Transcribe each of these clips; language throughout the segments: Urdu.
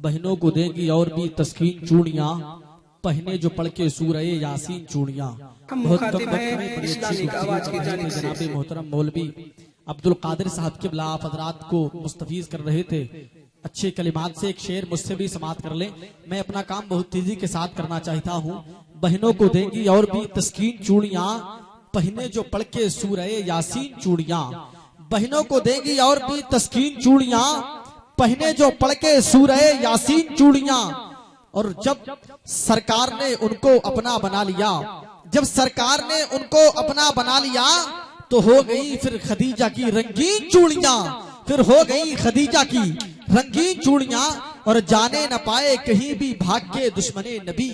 بہنوں کو دیں گی اور بھی تسکین چوڑیاں، پہنے جو پڑھ کے سورہ یاسین چوڑیاں۔ بہت کم وقت میں بڑی اچھی جناب محترم مولوی عبدالقادر صاحب قبلہ آپ حضرات کو مستفیض کر رہے تھے اچھے کلمات سے۔ ایک شعر مجھ سے بھی سماعت کر لیں، میں اپنا کام بہت تیزی کے ساتھ کرنا چاہتا ہوں۔ بہنوں کو دیں گی اور بھی تسکین چوڑیاں، پہنے جو پڑھ کے سورہ یاسین چوڑیاں۔ بہنوں کو دیں گی اور بھی تسکین چوڑیاں، پہنے جو پڑھ کے سورہ یاسین چوڑیاں۔ اور جب سرکار نے ان کو اپنا بنا لیا، جب سرکار نے ان کو اپنا بنا لیا، تو ہو گئی پھر خدیجہ کی رنگین چوڑیاں، پھر ہو گئی خدیجہ کی رنگین چوڑیاں۔ اور جانے نہ پائے کہیں بھی بھاگ کے دشمن نبی،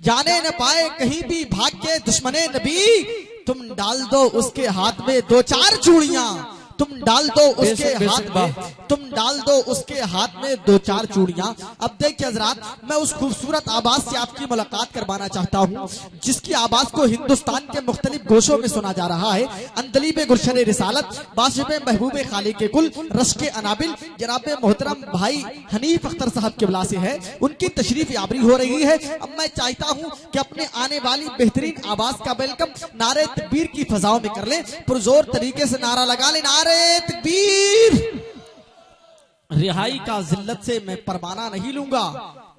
جانے نہ پائے کہیں بھی بھاگ کے دشمن نبی، تم ڈال دو اس کے ہاتھ میں دو چار چوڑیاں، تم ڈال دو اس کے ہاتھ میں، تم ڈال دو اس کے ہاتھ میں دو چار چوڑیاں۔ اب دیکھیں حضرات، میں اس خوبصورت آواز سے آپ کی ملاقات کروانا چاہتا ہوں جس کی آواز کو ہندوستان کے مختلف گوشوں میں سنا جا رہا ہے۔ اندلیب گلشن رسالت، باشب محبوب خالق کل، رشک انابل، جناب محترم بھائی حنیف اختر صاحب قبلہ سے ہے، ان کی تشریف یابری ہو رہی ہے۔ اب میں چاہتا ہوں کہ اپنے آنے والی بہترین آواز کا ویلکم نعرہ تکبیر کی فضاؤں میں کر لیں، پرزور طریقے سے نعرہ لگا لیں، نعرہ تکبیر۔ رہائی کا ذلت سے میں پروانہ نہیں لوں گا،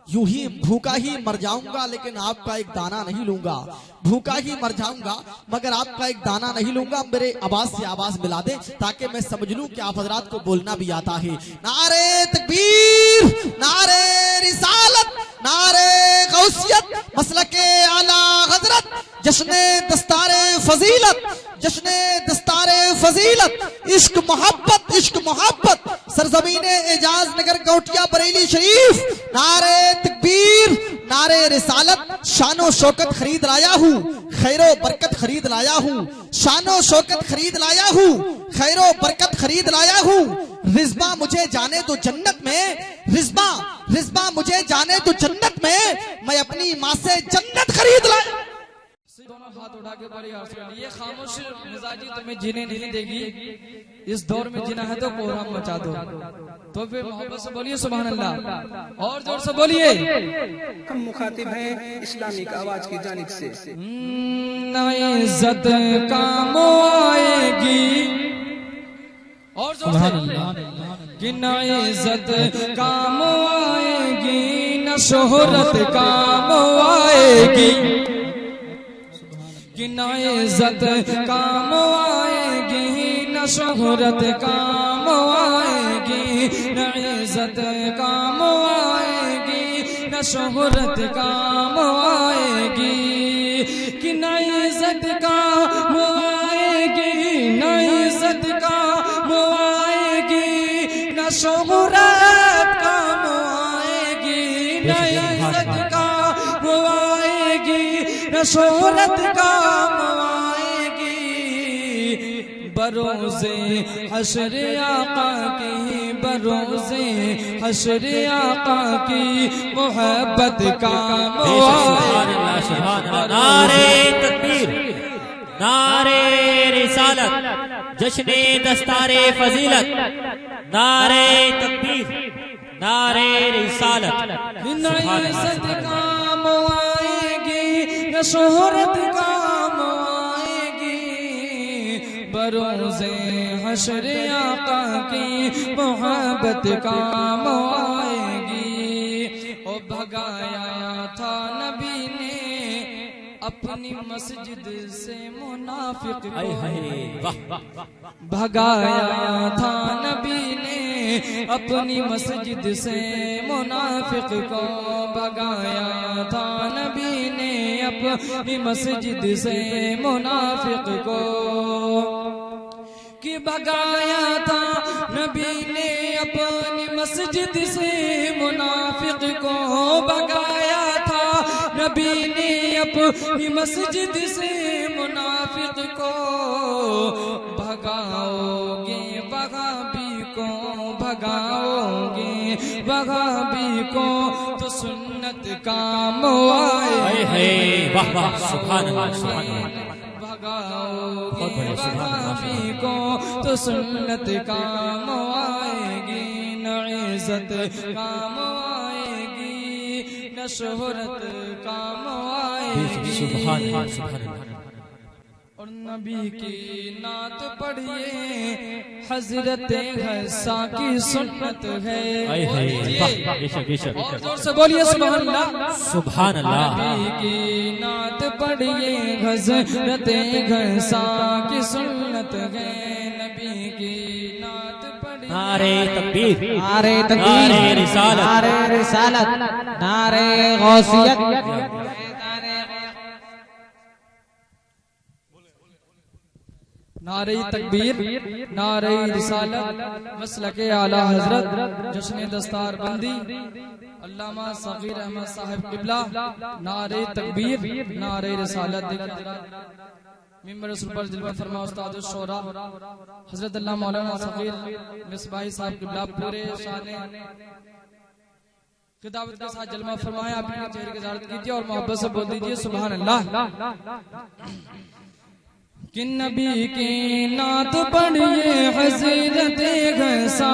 یوں ہی بھوکا ہی مر جاؤں گا لیکن آپ کا ایک دانہ نہیں لوں گا، بھوکا ہی مر جاؤں گا مگر آپ کا ایک دانہ نہیں لوں گا۔ میرے آواز سے آواز ملا دیں تاکہ میں سمجھ لوں کہ آپ حضرات کو بولنا بھی آتا ہے۔ نعرہ تکبیر، نعرہ رسالت، نعرہ غوثیت، مسلک اعلیٰ حضرت، جشن دستار فضیلت، جشن دستار فضیلت، عشق محبت، عشق محبت، سرزمین اعجاز نگر کوٹیا بریلی شریف۔ نعرہ تکبیر، نعرہ رسالت، شان و شوکت خرید لایا ہوں، خیر و برکت خرید لایا ہوں، شان و شوکت خرید لایا ہوں، خیر و برکت خرید لایا ہوں۔ رضبہ مجھے جانے تو جنت میں، رضبہ مجھے جانے تو جنت میں، میں اپنی ماں سے جنت خرید لایا۔ دونوں ہاتھ اٹھا کے بڑی عرض کر یہ خاموش مزاجی تمہیں جینے نہیں دے گی، اس دور میں جینا ہے تو کوہرام مچا دو۔ تو پھر محبت سے بولیے سبحان اللہ، اور زور سے بولیے۔ ہم مخاطب ہیں اسلامک آواز کی جانب سے۔ نہ عزت کام آئے گی، اور زور سے، کہ نہ عزت کام آئے گی، نہ شہرت کام آئے گی، کہ نہ عزت کام آئے گی، نہ شہرت کام آئے گی، نہ عزت کام آئے گی، نہ شہرت کام آئے گی، کہ نہ عزت کام آئے گی، نہ عزت کام آئے گی، نہ شہرت کام آئے گی، نہ عزت کام آئے گی، نہ شہرت کام آئے گی، بروز حشر آقا کی، بروز حشر آقا کی محبت کام آئے گی۔ نعرہ تکبیر، نعرہ رسالت، جشن دستار فضیلت، نعرہ تکبیر، نعرہ رسالت۔ نہ عزت کام آئے گی، نہ شہرت کام آئے گی، بروز حشر آقا کی محبت کام آئے گی۔ او بھگایا تھا نبی نے اپنی مسجد سے منافق کو، بھگایا تھا نبی نے اپنی مسجد سے منافق کو، بھگایا تھا نبی نے اپنی مسجد سے منافق کو، کہ بھگایا تھا نبی نے اپنی مسجد سے منافق کو، بھگایا تھا نبی نے اپنی مسجد سے منافق کو، بھگاؤ گے وہابی کو، بھگاؤ گے وہابی کو تو سنت کام آئے، واہ واہ سبحان اللہ سبحان اللہ، بھگاؤ گے وہابی کو تو سنت کام آئے گی، نہ عزت کام آئے یا شہرت کام آئے گی سبحان اللہ سبحان اللہ اور نبی کی نعت پڑھیے حضرت حسا کی سنت ہے بے شک بے شک اور زور سے بولیے سبحان اللہ سبحان اللہ نبی کی نعت پڑھیے حضرت حسا کی سنت ہے نبی کی نعت پڑھیے نعرہ تکبیر نعرہ تکبیر نعرہ رسالت نعرہ رسالت نعرہ غوثیت نعرہ تکبیر نعرہ رسالت مسلک اعلی حضرت جشن دستار بندی علامہ صغیر احمد صاحب قبلہ نعرہ تکبیر نعرہ رسالت ممبر رسول پر جلوہ فرما استاد الشورا حضرت اللہ مولانا صغیر مصباحی صاحب قبلہ پورے شان خطابت کے ساتھ جلوہ فرمایا آپ نے چہرے کی زیارت کیجئے اور محبت سے بول دیجئے سبحان اللہ کہ نبی کی نعت پڑھیے حضرت حسا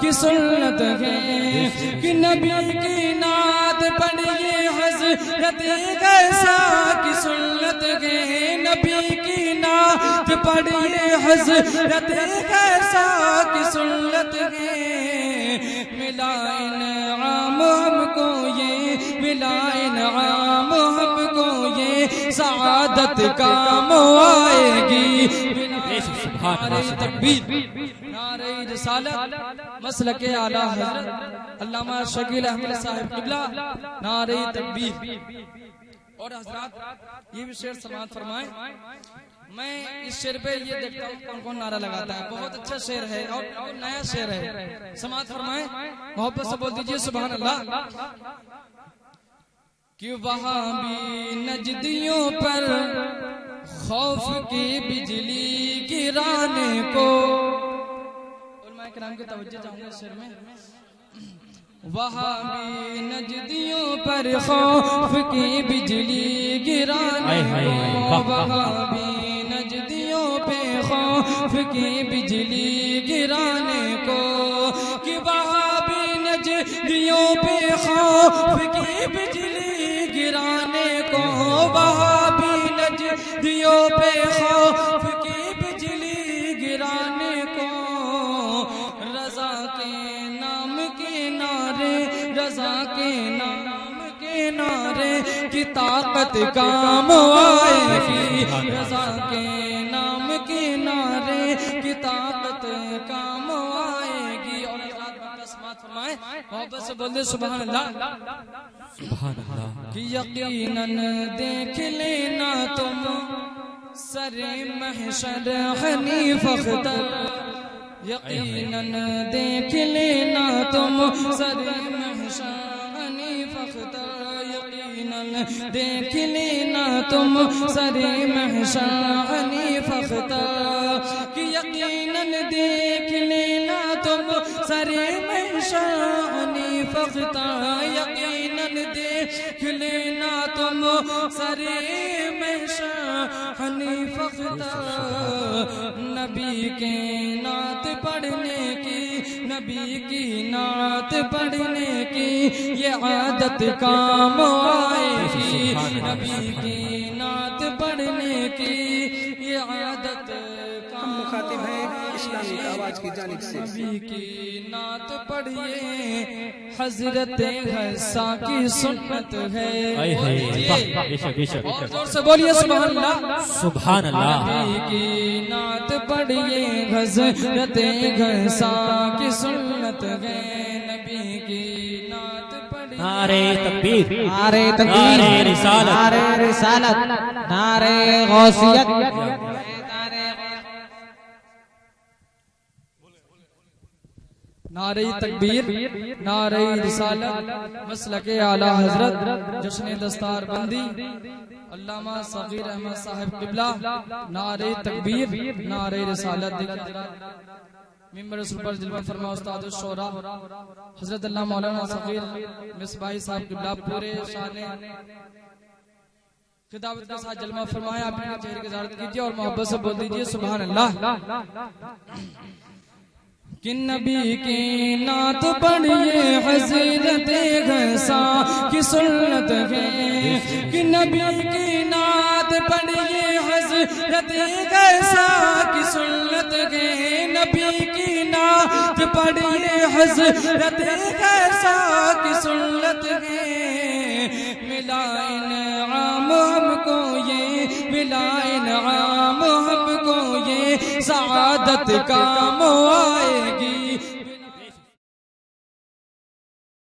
کی سنت ہے کہ نبی کی نعت پڑھیے حضرت حسا کی سنت ہے نبی کی نعت پڑھیے حضرت حسا کی سنت ہے ملا انعام ہم کو یہ ملا انعام ہم کو یہ سعادت کام آئے گی نعرہ تکبیر نعرہ رسالت مسلک اعلی حضرت علامہ شکیل احمد صاحب قبلہ نعرہ تکبیر اور حضرات یہ بھی شعر سماعت فرمائیں میں اس شعر پہ یہ دیکھتا ہوں کون کون نعرہ لگاتا ہے بہت اچھا شعر ہے اور نیا شعر ہے سماعت فرمائیں محبت سے بول دیجئے سبحان اللہ کہ وہاں بھی نجدیوں پر خوف کی بجلی گرانے کو علماء کرام کی توجہ چاہوں گا اس شعر میں وہاں بھی نجدیوں پر خوف کی بجلی گرانے کو وہاں بھی نجدیوں پہ خوف کی بجلی گرانے کو کہ وہاں بھی نجدیوں پہ خوف کی بجلی گرانے کو وہاں بھی نجدیوں پہ خوف کی بجلی گرانے کو رضا کے نام کے نعرے رضا کے نام کے نعرے کی طاقت کام آئے گی رضا کے نام کے نعرے کی طاقت کام آئے گی اور سماعت فرمائیں محبت سے بول دے سبحان اللہ سبحان اللہ کہ یقیناً دیکھ لینا تم سر محشر حنیف اختر یقیناً دیکھ لینا تم سر محشر حنیف اختر یقیناً دیکھ لینا تم سر محشر حنیف اختر کہ یقیناً دیکھ لینا تم سر محشر حنیف اختر یقیناً دیکھ لینا تم سر محشر حنیف اختر نبی کے نعت پڑھنے کی نبی کی نعت پڑھنے کی یہ عادت کام آئے گی نبی کی نعت پڑھنے کی یہ عادت ہم مخاطب ہیں اسلامی آواز کی جانب سے نبی کی نعت پڑھیے حضرت حسا کی سنت ہے بے شک بے شک اور زور سے بولیے سبحان اللہ سبحان اللہ نبی کی نعت پڑھیے حضرت حسا کی سنت ہے نبی کی نعت پڑھیے نعرہ تکبیر نعرہ تکبیر نعرہ رسالت نعرہ رسالت نعرہ غوثیت نعرہ تکبیر نعرہ رسالت مسلک اعلی حضرت جشن دستار بندی علامہ صغیر احمد صاحب قبلہ نعرہ تکبیر نعرہ رسالت ممبر رسول پر جلوہ فرما استاد الشورا حضرت اللہ مولانا صغیر مصباحی صاحب قبلہ پورے شان خطابت کے ساتھ جلوہ فرمایا آپ نے چہرے کی زیارت کیجئے اور محبت سے بول دیجئے سبحان اللہ کہ نبی کی نعت پڑھیے حضرت غیثا کی سنت ہے، کہ نبی کی نعت پڑھیے حضرت غیثا کی سنت ہے، نبی کی نعت پڑھیے حضرت غیثا کی سنت ہے، ملا انعام ہم کو یہ، ملا انعام ہم کو یہ، سعادت کا آئے گی